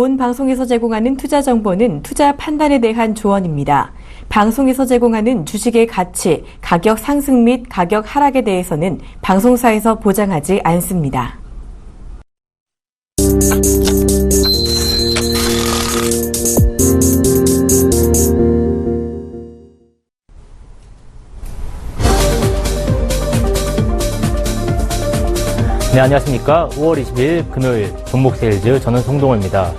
본 방송에서 제공하는 투자 정보는 투자 판단에 대한 조언입니다. 방송에서 제공하는 주식의 가치, 가격 상승 및 가격 하락에 대해서는 방송사에서 보장하지 않습니다. 네, 안녕하십니까. 5월 20일 금요일 종목 세일즈, 저는 송동호입니다.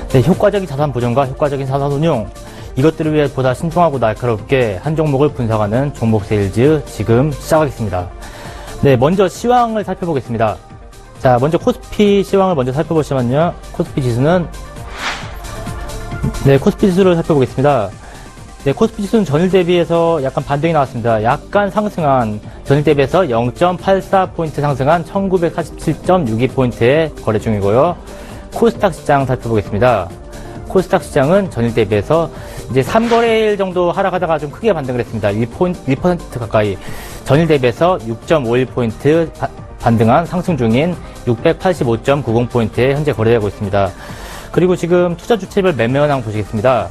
네, 효과적인 자산 보존과 효과적인 자산 운용, 이것들을 위해 보다 신중하고 날카롭게 한 종목을 분석하는 종목 세일즈 지금 시작하겠습니다. 네, 먼저 시황을 살펴보겠습니다. 자, 먼저 코스피 시황을 먼저 살펴보시면요. 코스피 지수는, 네, 코스피 지수를 살펴보겠습니다. 네, 코스피 지수는 전일 대비해서 약간 반등이 나왔습니다. 약간 상승한, 전일 대비해서 0.84포인트 상승한 1947.62포인트의 거래 중이고요. 코스닥 시장 살펴보겠습니다. 코스닥 시장은 전일 대비해서 이제 3거래일 정도 하락하다가 좀 크게 반등을 했습니다. 1% 가까이. 전일 대비해서 6.51포인트 반등한 상승 중인 685.90포인트에 현재 거래되고 있습니다. 그리고 지금 투자 주체별 매매 현황 보시겠습니다.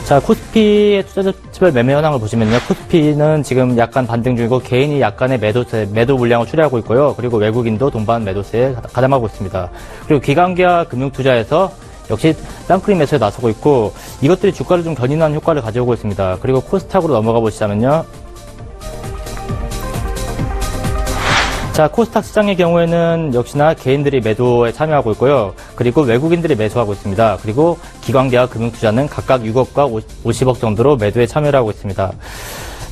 자, 코스피의 투자 주체별 매매 현황을 보시면요. 코스피는 지금 약간 반등 중이고 개인이 약간의 매도 물량을 출하하고 있고요. 그리고 외국인도 동반 매도세에 가담하고 있습니다. 그리고 기관과 금융투자에서 역시 쌍크림 매수에 나서고 있고 이것들이 주가를 좀 견인하는 효과를 가져오고 있습니다. 그리고 코스닥으로 넘어가 보시자면요. 자, 코스닥 시장의 경우에는 역시나 개인들이 매도에 참여하고 있고요. 그리고 외국인들이 매수하고 있습니다. 그리고 기관계와 금융투자는 각각 6억과 50억 정도로 매도에 참여를 하고 있습니다.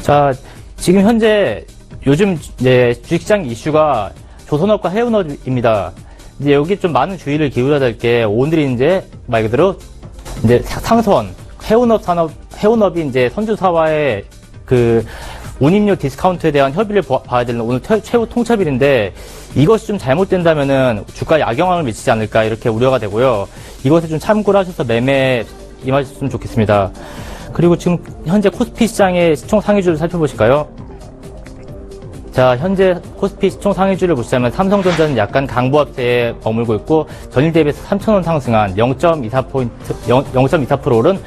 자, 지금 현재 요즘 이제 주식시장 이슈가 조선업과 해운업입니다. 이제 여기 좀 많은 주의를 기울여야 될 게 오늘이 이제 말 그대로 이제 상선, 해운업이 이제 선주사와의 그 운임료 디스카운트에 대한 협의를 봐야 되는 오늘 최후 통첩일인데 이것이 좀 잘못된다면은 주가에 악영향을 미치지 않을까 이렇게 우려가 되고요. 이것을 좀 참고를 하셔서 매매에 임하셨으면 좋겠습니다. 그리고 지금 현재 코스피 시장의 시총 상위주를 살펴보실까요? 자, 현재 코스피 시총 상위주를 보시자면 삼성전자는 약간 강보합세에 머물고 있고 전일 대비해서 3,000원 상승한 0.24% 오른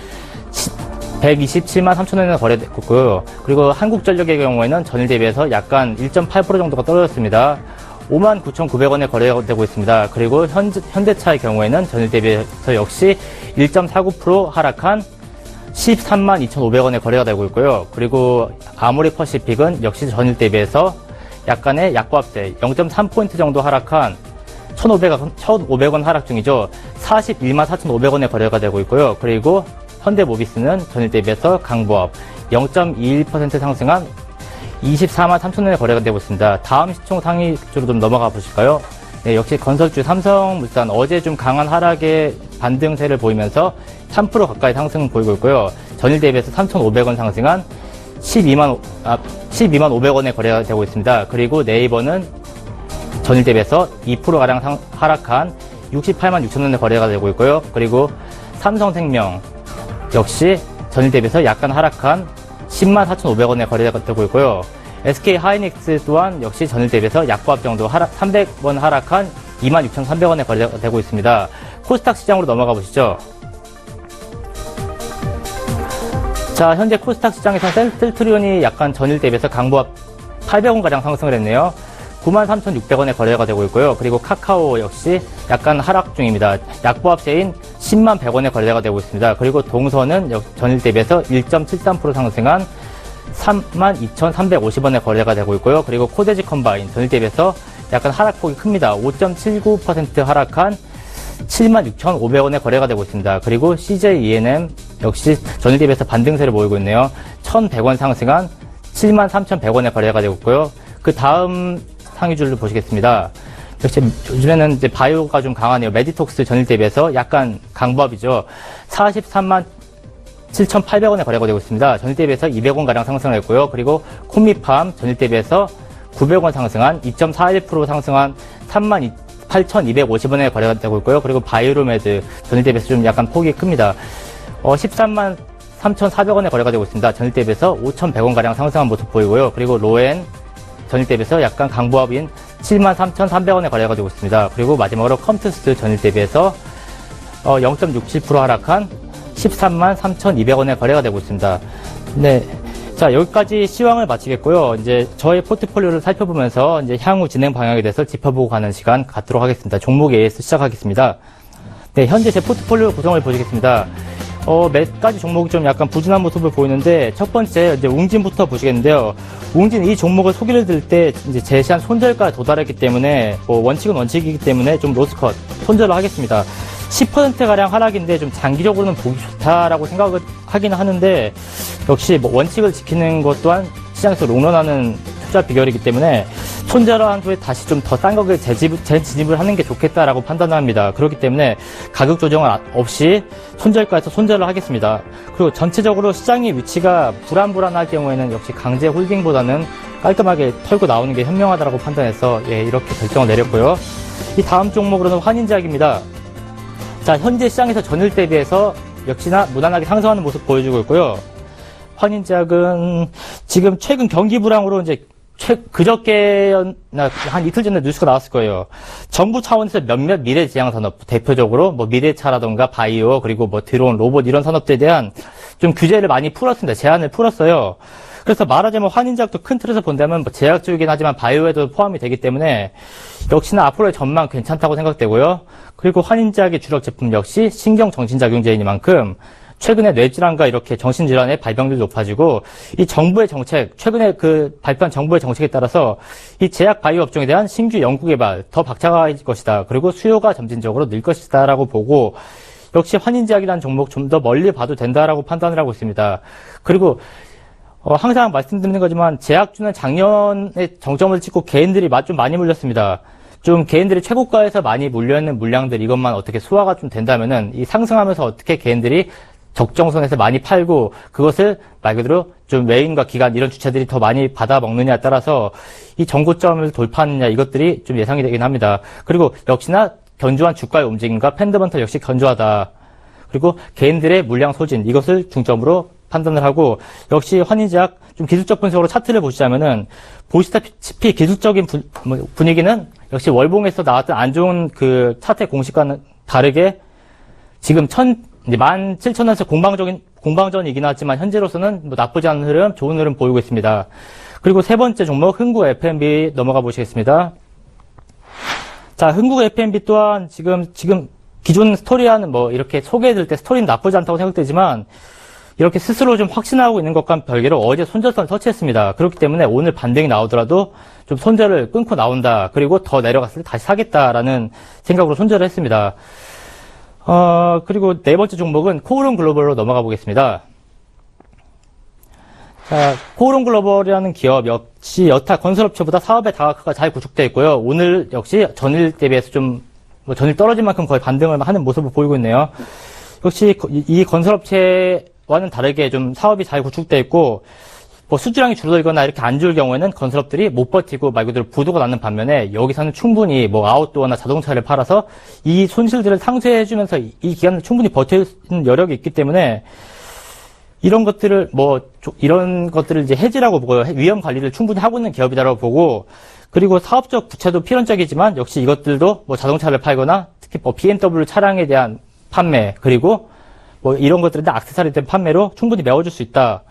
127만 3천원에 거래됐고요. 그리고 한국전력의 경우에는 전일 대비해서 약간 1.8% 정도가 떨어졌습니다. 59,900원에 거래되고 있습니다. 그리고 현대차의 경우에는 전일 대비해서 역시 1.49% 하락한 13만 2,500원에 거래가 되고 있고요. 그리고 아모레퍼시픽은 역시 전일 대비해서 약간의 약보합세 0.3포인트 정도 하락한 1,500원 하락 중이죠. 41만 4,500원에 거래가 되고 있고요. 그리고 현대모비스는 전일 대비해서 강보합 0.21% 상승한 24만 3천원에 거래가 되고 있습니다. 다음 시총 상위주로 좀 넘어가 보실까요? 네, 역시 건설주 삼성물산 어제 좀 강한 하락의 반등세를 보이면서 3% 가까이 상승을 보이고 있고요. 전일 대비해서 3,500원 상승한 12만 500원에 거래가 되고 있습니다. 그리고 네이버는 전일 대비해서 2%가량 하락한 68만 6천원에 거래가 되고 있고요. 그리고 삼성생명 역시 전일 대비해서 약간 하락한 10만 4,500원에 거래가 되고 있고요. SK하이닉스 또한 역시 전일 대비해서 약보합 정도 300원 하락한 26,300원에 거래가 되고 있습니다. 코스닥 시장으로 넘어가 보시죠. 자, 현재 코스닥 시장에서 셀트리온이 약간 전일 대비해서 강보합 800원가량 상승을 했네요. 93,600원에 거래가 되고 있고요. 그리고 카카오 역시 약간 하락 중입니다. 약보합세인 10만 100원에 거래가 되고 있습니다. 그리고 동선은 전일 대비해서 1.73% 상승한 32,350원에 거래가 되고 있고요. 그리고 코데지 컴바인 전일 대비해서 약간 하락폭이 큽니다. 5.79% 하락한 76,500원에 거래가 되고 있습니다. 그리고 CJ 역시 전일 대비해서 반등세를 보이고 있네요. 1,100원 상승한 73,100원에 거래가 되고 있고요. 그 다음 상위주를 보시겠습니다. 역시 요즘에는 이제 바이오가 좀 강하네요. 메디톡스 전일 대비해서 약간 강보합이죠. 43만 7,800원에 거래가 되고 있습니다. 전일 대비해서 200원가량 상승을 했고요. 그리고 콤미팜 전일 대비해서 900원 상승한 2.41% 상승한 38,250원에 거래가 되고 있고요. 그리고 바이오로메드 전일 대비해서 좀 약간 폭이 큽니다. 13만 3,400원에 거래가 되고 있습니다. 전일 대비해서 5,100원가량 상승한 모습 보이고요. 그리고 로엔 전일 대비해서 약간 강보합인 73,300원에 거래가 되고 있습니다. 그리고 마지막으로 컴투스 전일 대비해서 0.67% 하락한 133,3,200원에 거래가 되고 있습니다. 네. 자, 여기까지 시황을 마치겠고요. 이제 저의 포트폴리오를 살펴보면서 이제 향후 진행 방향에 대해서 짚어보고 가는 시간 갖도록 하겠습니다. 종목 A에서 시작하겠습니다. 네, 현재 제 포트폴리오 구성을 보시겠습니다. 몇 가지 종목이 좀 약간 부진한 모습을 보이는데, 첫 번째, 이제 웅진부터 보시겠는데요. 웅진 이 종목을 소개를 드릴 때, 이제 제시한 손절가에 도달했기 때문에, 원칙은 원칙이기 때문에 좀 로스컷, 손절을 하겠습니다. 10%가량 하락인데 좀 장기적으로는 보기 좋다라고 생각을 하긴 하는데, 역시 뭐 원칙을 지키는 것 또한 시장에서 롱런하는 투자 비결이기 때문에, 손절을 한 후에 다시 좀 더 싼 가격에 재진입을 하는 게 좋겠다라고 판단합니다. 그렇기 때문에 가격 조정을 없이 손절가에서 손절을 하겠습니다. 그리고 전체적으로 시장의 위치가 불안할 경우에는 역시 강제 홀딩보다는 깔끔하게 털고 나오는 게 현명하다고 판단해서 이렇게 결정을 내렸고요. 이 다음 종목으로는 환인제약입니다. 자, 현재 시장에서 전일 대비해서 역시나 무난하게 상승하는 모습 보여주고 있고요. 환인제약은 지금 최근 경기 불황으로 이제 그저께나 한 이틀 전에 뉴스가 나왔을 거예요. 정부 차원에서 몇몇 미래 지향 산업, 대표적으로 뭐 미래차라던가 바이오, 그리고 뭐 드론, 로봇 이런 산업들에 대한 좀 규제를 많이 풀었습니다. 제한을 풀었어요. 그래서 말하자면 환인제약도 큰 틀에서 본다면 뭐 제약주이긴 하지만 바이오에도 포함이 되기 때문에 역시나 앞으로의 전망 괜찮다고 생각되고요. 그리고 환인제약의 주력 제품 역시 신경정신작용제이니만큼 최근에 뇌질환과 이렇게 정신질환의 발병률이 높아지고 이 정부의 정책, 최근에 그 발표한 정부의 정책에 따라서 이 제약 바이오 업종에 대한 신규 연구 개발 더 박차가해질 것이다. 그리고 수요가 점진적으로 늘 것이다라고 보고 역시 환인제약이라는 종목 좀 더 멀리 봐도 된다라고 판단을 하고 있습니다. 그리고 항상 말씀드리는 거지만 제약주는 작년에 정점을 찍고 개인들이 좀 많이 물렸습니다. 좀 개인들이 최고가에서 많이 물려있는 물량들 이것만 어떻게 소화가 좀 된다면은 이 상승하면서 어떻게 개인들이 적정선에서 많이 팔고 그것을 말 그대로 좀 외인과 기관 이런 주체들이 더 많이 받아 먹느냐에 따라서 이 정고점을 돌파하느냐 이것들이 좀 예상이 되긴 합니다. 그리고 역시나 견조한 주가의 움직임과 팬더먼털 역시 견조하다. 그리고 개인들의 물량 소진 이것을 중점으로 판단을 하고 역시 환인제약 좀 기술적 분석으로 차트를 보시자면은 보시다시피 기술적인 분위기는 역시 월봉에서 나왔던 안 좋은 그 차트의 공식과는 다르게 지금 17,000원에서 공방전이긴 하지만 현재로서는 뭐 나쁘지 않은 흐름, 좋은 흐름 보이고 있습니다. 그리고 세 번째 종목 흥국 F&B 넘어가 보시겠습니다. 자, 흥국 F&B 또한 지금 기존 스토리와는 뭐 이렇게 소개해드릴 때 스토리는 나쁘지 않다고 생각되지만 이렇게 스스로 좀 확신하고 있는 것과는 별개로 어제 손절선을 터치했습니다. 그렇기 때문에 오늘 반등이 나오더라도 좀 손절을 끊고 나온다. 그리고 더 내려갔을 때 다시 사겠다라는 생각으로 손절을 했습니다. 그리고 네 번째 종목은 코오롱 글로벌로 넘어가 보겠습니다. 자, 코오롱 글로벌이라는 기업 역시 여타 건설업체보다 사업의 다각화가 잘 구축되어 있고요. 오늘 역시 전일 대비해서 전일 떨어진 만큼 거의 반등을 하는 모습을 보이고 있네요. 역시 이 건설업체와는 다르게 좀 사업이 잘 구축되어 있고, 뭐 수주량이 줄어들거나 이렇게 안 좋을 경우에는 건설업들이 못 버티고 말 그대로 부도가 나는 반면에 여기서는 충분히 뭐 아웃도어나 자동차를 팔아서 이 손실들을 상쇄해주면서 이 기간을 충분히 버틸 수 있는 여력이 있기 때문에 이런 것들을 이제 해지라고 보고요. 위험 관리를 충분히 하고 있는 기업이다라고 보고 그리고 사업적 부채도 필연적이지만 역시 이것들도 뭐 자동차를 팔거나 특히 뭐 BMW 차량에 대한 판매 그리고 뭐 이런 것들인데 액세서리에 대한 판매로 충분히 메워줄 수 있다.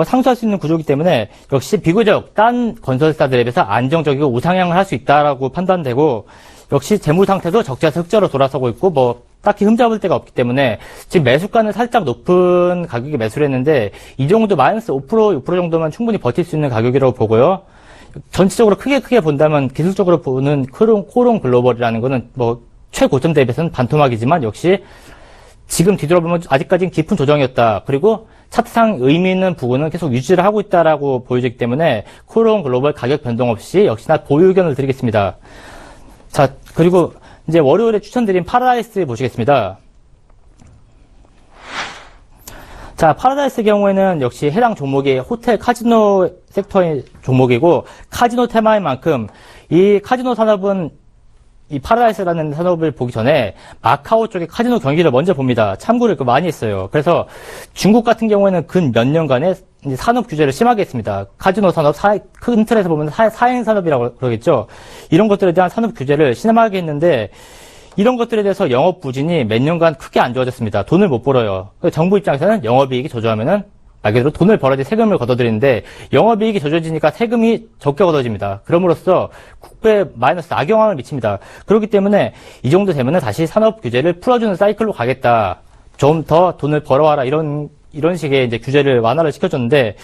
상수할 수 있는 구조이기 때문에 역시 비교적 딴 건설사들에 비해서 안정적이고 우상향을 할 수 있다라고 판단되고 역시 재무 상태도 적자에서 흑자로 돌아서고 있고 뭐 딱히 흠잡을 데가 없기 때문에 지금 매수가는 살짝 높은 가격에 매수를 했는데 이 정도 마이너스 5%, 6% 정도만 충분히 버틸 수 있는 가격이라고 보고요. 전체적으로 크게 본다면 기술적으로 보는 코오롱 글로벌이라는 거는 뭐 최고점 대비해서는 반토막이지만 역시 지금 뒤돌아보면 아직까지는 깊은 조정이었다. 그리고 차트상 의미 있는 부분은 계속 유지를 하고 있다라고 보여지기 때문에 코오롱 글로벌 가격 변동 없이 역시나 보유 의견을 드리겠습니다. 자, 그리고 이제 월요일에 추천드린 파라다이스 보시겠습니다. 자, 파라다이스 경우에는 역시 해당 종목이 호텔 카지노 섹터의 종목이고 카지노 테마인 만큼 이 카지노 산업은 이 파라다이스라는 산업을 보기 전에 마카오 쪽의 카지노 경기를 먼저 봅니다. 참고를 많이 했어요. 그래서 중국 같은 경우에는 근 몇 년간의 이제 산업 규제를 심하게 했습니다. 카지노 산업, 큰 틀에서 보면 사행 산업이라고 그러겠죠. 이런 것들에 대한 산업 규제를 심하게 했는데 이런 것들에 대해서 영업 부진이 몇 년간 크게 안 좋아졌습니다. 돈을 못 벌어요. 정부 입장에서는 영업이익이 저조하면은 말 그대로 돈을 벌어야지 세금을 걷어들이는데 영업이익이 저조해지니까 세금이 적게 걷어집니다. 그럼으로써 국배 마이너스 악영향을 미칩니다. 그렇기 때문에 이 정도 되면은 다시 산업 규제를 풀어주는 사이클로 가겠다. 좀 더 돈을 벌어와라 이런 식의 이제 규제를 완화를 시켜줬는데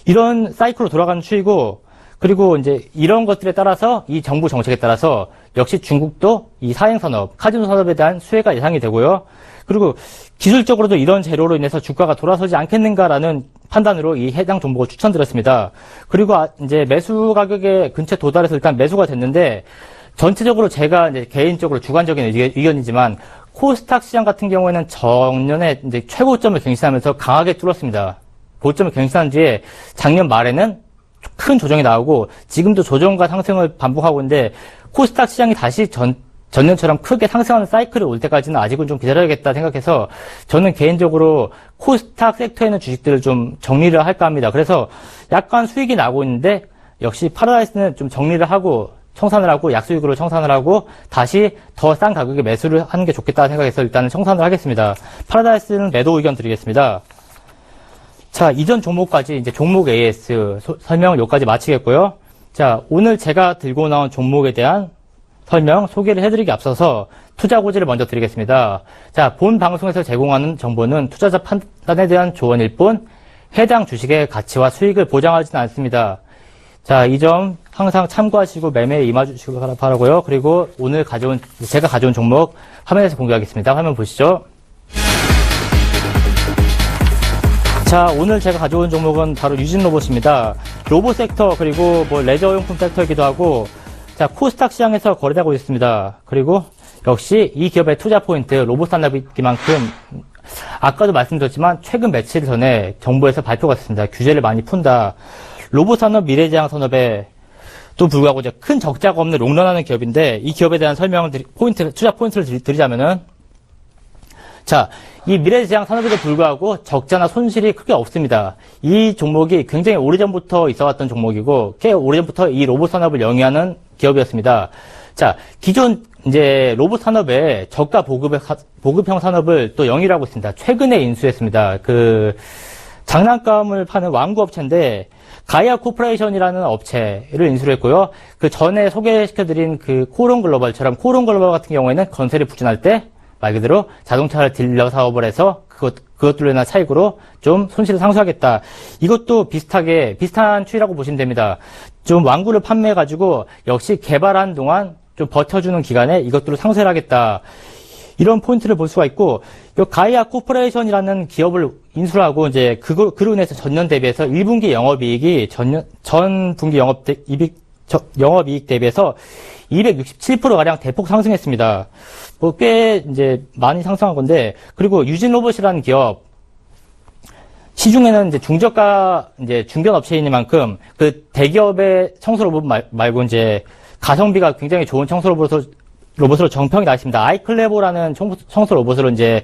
이런 사이클로 돌아가는 추이고 그리고 이제 이런 것들에 따라서 이 정부 정책에 따라서 역시 중국도 이 사행산업, 카지노 산업에 대한 수혜가 예상이 되고요. 그리고 기술적으로도 이런 재료로 인해서 주가가 돌아서지 않겠는가라는 판단으로 이 해당 종목을 추천드렸습니다. 그리고 이제 매수 가격에 근처에 도달해서 일단 매수가 됐는데 전체적으로 제가 이제 개인적으로 주관적인 의견이지만 코스닥 시장 같은 경우에는 전년에 이제 최고점을 갱신하면서 강하게 뚫었습니다. 고점을 갱신한 뒤에 작년 말에는 큰 조정이 나오고 지금도 조정과 상승을 반복하고 있는데 코스닥 시장이 다시 전년처럼 크게 상승하는 사이클이 올 때까지는 아직은 좀 기다려야겠다 생각해서 저는 개인적으로 코스닥 섹터에 있는 주식들을 좀 정리를 할까 합니다. 그래서 약간 수익이 나고 있는데 역시 파라다이스는 좀 정리를 하고 청산을 하고 약수익으로 청산을 하고 다시 더 싼 가격에 매수를 하는 게 좋겠다 생각해서 일단은 청산을 하겠습니다. 파라다이스는 매도 의견 드리겠습니다. 자, 이전 종목까지 이제 종목 AS 설명을 여기까지 마치겠고요. 자, 오늘 제가 들고 나온 종목에 대한 설명 소개를 해드리기 앞서서 투자 고지를 먼저 드리겠습니다. 자, 본 방송에서 제공하는 정보는 투자자 판단에 대한 조언일 뿐 해당 주식의 가치와 수익을 보장하지는 않습니다. 자, 이 점 항상 참고하시고 매매에 임해주시기 바라고요. 그리고 오늘 제가 가져온 종목 화면에서 공개하겠습니다. 화면 보시죠. 자, 오늘 제가 가져온 종목은 바로 유진로봇입니다. 로봇 섹터 그리고 뭐 레저용품 섹터이기도 하고 자, 코스닥 시장에서 거래되고 있습니다. 그리고 역시 이 기업의 투자 포인트 로봇 산업이기만큼 아까도 말씀드렸지만 최근 며칠 전에 정부에서 발표가 있습니다. 규제를 많이 푼다. 로봇 산업 미래지향 산업에 또 불구하고 이제 큰 적자가 없는 롱런하는 기업인데 이 기업에 대한 설명을 투자 포인트를 드리자면은 자, 이 미래지향 산업에도 불구하고 적자나 손실이 크게 없습니다. 이 종목이 굉장히 오래전부터 있어왔던 종목이고 꽤 오래전부터 이 로봇 산업을 영위하는 기업이었습니다. 자, 기존 이제 로봇 산업에 저가 보급형 산업을 또 영위를 하고 있습니다. 최근에 인수했습니다. 그 장난감을 파는 완구 업체인데 가이아 코퍼레이션이라는 업체를 인수를 했고요. 그 전에 소개시켜드린 그 코론 글로벌처럼 코론 글로벌 같은 경우에는 건설이 부진할 때 말 그대로 자동차를 딜러 사업을 해서 그것들로 인한 차익으로 좀 손실을 상쇄하겠다. 이것도 비슷한 추이라고 보시면 됩니다. 좀 완구를 판매해가지고 역시 개발한 동안 좀 버텨주는 기간에 이것들을 상쇄를 하겠다. 이런 포인트를 볼 수가 있고, 이 가이아 코퍼레이션이라는 기업을 인수를 하고 이제 그로 인해서 전년 대비해서 1분기 영업이익이 전 분기 영업이익 대비해서 267%가량 대폭 상승했습니다. 뭐 꽤 이제 많이 상승한 건데, 그리고 유진로봇이라는 기업, 시중에는 이제 중저가 이제 중견 업체이니만큼 그 대기업의 청소 로봇 말고 이제 가성비가 굉장히 좋은 청소 로봇으로 정평이 나 있습니다. 아이클레보라는 청소 로봇으로 이제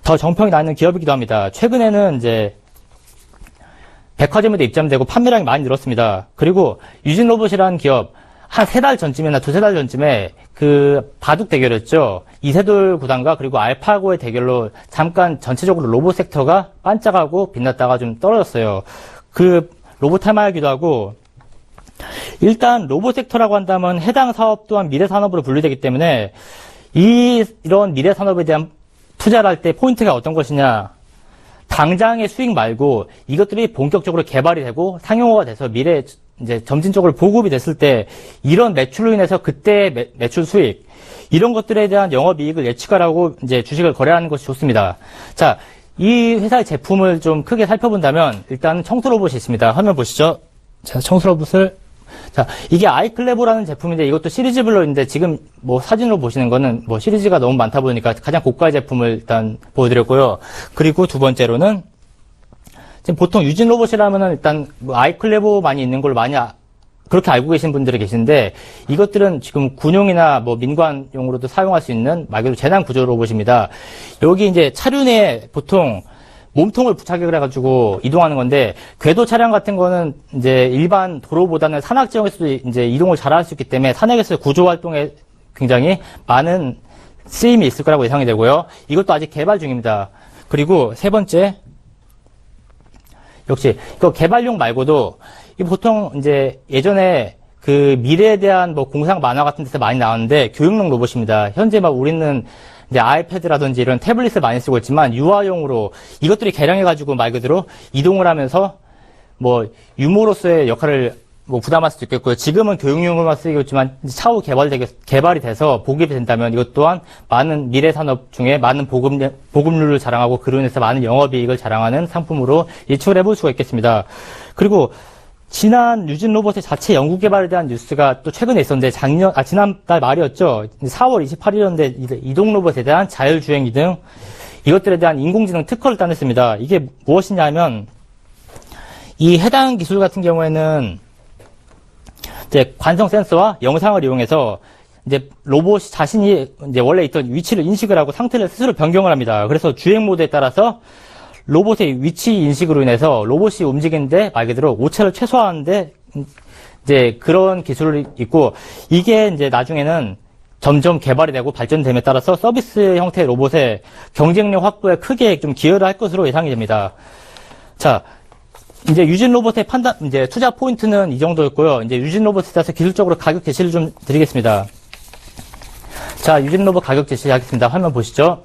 더 정평이 나 있는 기업이기도 합니다. 최근에는 이제 백화점에도 입점되고 판매량이 많이 늘었습니다. 그리고 유진로봇이라는 기업, 한 3달 전쯤이나 2-3달 전쯤에 그 바둑 대결이었죠. 이세돌 구단과 그리고 알파고의 대결로 잠깐 전체적으로 로봇 섹터가 반짝하고 빛났다가 좀 떨어졌어요. 그 로봇 테마이기도 하고, 일단 로봇 섹터라고 한다면 해당 사업 또한 미래 산업으로 분류되기 때문에 이런 미래 산업에 대한 투자를 할 때 포인트가 어떤 것이냐, 당장의 수익 말고 이것들이 본격적으로 개발이 되고 상용화가 돼서 미래 이제 점진적으로 보급이 됐을 때 이런 매출로 인해서 그때 매출 수익 이런 것들에 대한 영업이익을 예측하라고 이제 주식을 거래하는 것이 좋습니다. 자, 이 회사의 제품을 좀 크게 살펴본다면 일단 청소 로봇이 있습니다. 화면 보시죠. 자, 청소 로봇을 자, 이게 아이클레보라는 제품인데 이것도 시리즈별로 있는데 지금 뭐 사진으로 보시는 거는 뭐 시리즈가 너무 많다 보니까 가장 고가의 제품을 일단 보여드렸고요. 그리고 두 번째로는 지금 보통 유진 로봇이라면은 일단 뭐 아이클레보 많이 있는 걸로 많이 그렇게 알고 계신 분들이 계신데 이것들은 지금 군용이나 뭐 민관용으로도 사용할 수 있는 말 그대로 재난 구조 로봇입니다. 여기 이제 차륜에 보통 몸통을 부착을 해가지고 이동하는 건데, 궤도 차량 같은 거는 이제 일반 도로보다는 산악 지역에서도 이제 이동을 잘 할 수 있기 때문에 산악에서 구조 활동에 굉장히 많은 쓰임이 있을 거라고 예상이 되고요. 이것도 아직 개발 중입니다. 그리고 세 번째, 역시 이거 개발용 말고도 이 보통 이제 예전에 그 미래에 대한 뭐 공상 만화 같은 데서 많이 나왔는데 교육용 로봇입니다. 현재 막 우리는 이제 아이패드라든지 이런 태블릿을 많이 쓰고 있지만 유아용으로 이것들이 개량해가지고 말 그대로 이동을 하면서 뭐 유모로서의 역할을 뭐 부담할 수도 있겠고요. 지금은 교육용으로만 쓰이고 있지만 차후 개발이 돼서 보급이 된다면 이것 또한 많은 미래 산업 중에 많은 보급률을 자랑하고 그로 인해서 많은 영업이익을 자랑하는 상품으로 예측을 해볼 수가 있겠습니다. 그리고 지난 유진 로봇의 자체 연구 개발에 대한 뉴스가 또 최근에 있었는데 지난달 말이었죠. 4월 28일이었는데 이동 로봇에 대한 자율주행 기능 이것들에 대한 인공지능 특허를 따냈습니다. 이게 무엇이냐면 이 해당 기술 같은 경우에는 이제 관성 센서와 영상을 이용해서 이제 로봇이 자신이 이제 원래 있던 위치를 인식을 하고 상태를 스스로 변경을 합니다. 그래서 주행 모드에 따라서 로봇의 위치 인식으로 인해서 로봇이 움직이는데 말 그대로 오차를 최소화하는데 이제 그런 기술이 있고 이게 이제 나중에는 점점 개발이 되고 발전됨에 따라서 서비스 형태의 로봇의 경쟁력 확보에 크게 좀 기여를 할 것으로 예상이 됩니다. 자, 이제 유진 로봇의 이제 투자 포인트는 이 정도였고요. 이제 유진 로봇에 따라서 기술적으로 가격 제시를 좀 드리겠습니다. 자, 유진 로봇 가격 제시하겠습니다. 화면 보시죠.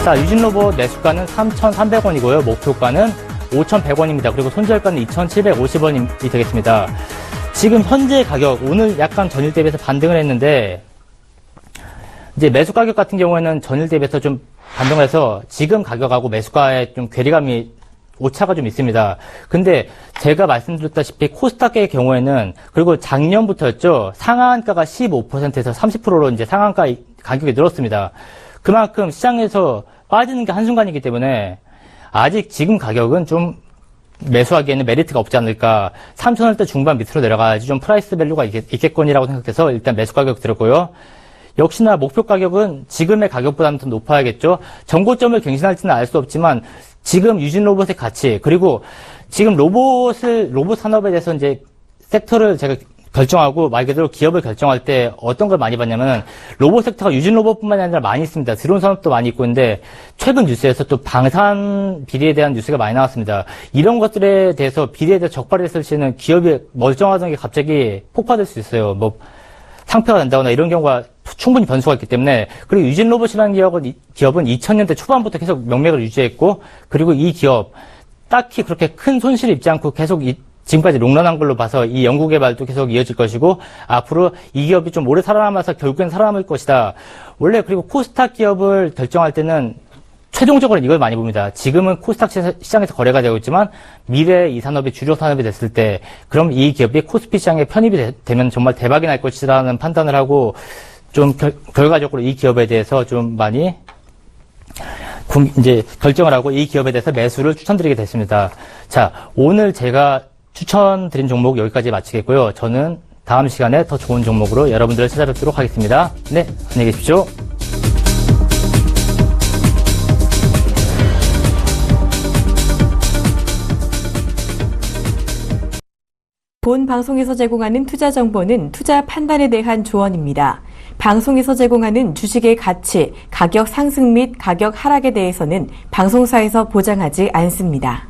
자, 유진 로봇 매수가는 3,300원이고요. 목표가는 5,100원입니다. 그리고 손절가는 2,750원이 되겠습니다. 지금 현재 가격, 오늘 약간 전일 대비해서 반등을 했는데, 이제 매수 가격 같은 경우에는 전일 대비해서 좀 반등을 해서 지금 가격하고 매수가에 좀 괴리감이 오차가 좀 있습니다. 근데 제가 말씀드렸다시피 코스닥의 경우에는 그리고 작년부터였죠. 상한가가 15%에서 30%로 이제 상한가 가격이 늘었습니다. 그만큼 시장에서 빠지는 게 한순간이기 때문에 아직 지금 가격은 좀 매수하기에는 메리트가 없지 않을까. 3,000원대 중반 밑으로 내려가야지 좀 프라이스 밸류가 있겠거니라고 생각해서 일단 매수 가격 들었고요. 역시나 목표 가격은 지금의 가격보다는 더 높아야겠죠. 정고점을 갱신할지는 알 수 없지만 지금 유진 로봇의 가치 그리고 지금 로봇 산업에 대해서 이제 섹터를 제가 결정하고 말 그대로 기업을 결정할 때 어떤 걸 많이 봤냐면 로봇 섹터가 유진 로봇뿐만 아니라 많이 있습니다. 드론 산업도 많이 있고 있는데 최근 뉴스에서 또 방산 비리에 대한 뉴스가 많이 나왔습니다. 이런 것들에 대해서 비리에 대해서 적발했을 시에는 기업이 멀쩡하던 게 갑자기 폭파될 수 있어요. 뭐 상폐가 된다거나 이런 경우가 충분히 변수가 있기 때문에 그리고 유진 로봇이라는 기업은 2000년대 초반부터 계속 명맥을 유지했고 그리고 이 기업 딱히 그렇게 큰 손실을 입지 않고 계속 지금까지 롱런한 걸로 봐서 이 연구 개발도 계속 이어질 것이고 앞으로 이 기업이 좀 오래 살아남아서 결국엔 살아남을 것이다. 원래 그리고 코스닥 기업을 결정할 때는 최종적으로 이걸 많이 봅니다. 지금은 코스닥 시장에서 거래가 되고 있지만 미래 이 산업이 주력 산업이 됐을 때 그럼 이 기업이 코스피 시장에 편입이 되면 정말 대박이 날 것이라는 판단을 하고 좀 결과적으로 이 기업에 대해서 좀 많이 이제 결정을 하고 이 기업에 대해서 매수를 추천드리게 됐습니다. 자, 오늘 제가 추천드린 종목 여기까지 마치겠고요. 저는 다음 시간에 더 좋은 종목으로 여러분들을 찾아뵙도록 하겠습니다. 네, 안녕히 계십시오. 본 방송에서 제공하는 투자 정보는 투자 판단에 대한 조언입니다. 방송에서 제공하는 주식의 가치, 가격 상승 및 가격 하락에 대해서는 방송사에서 보장하지 않습니다.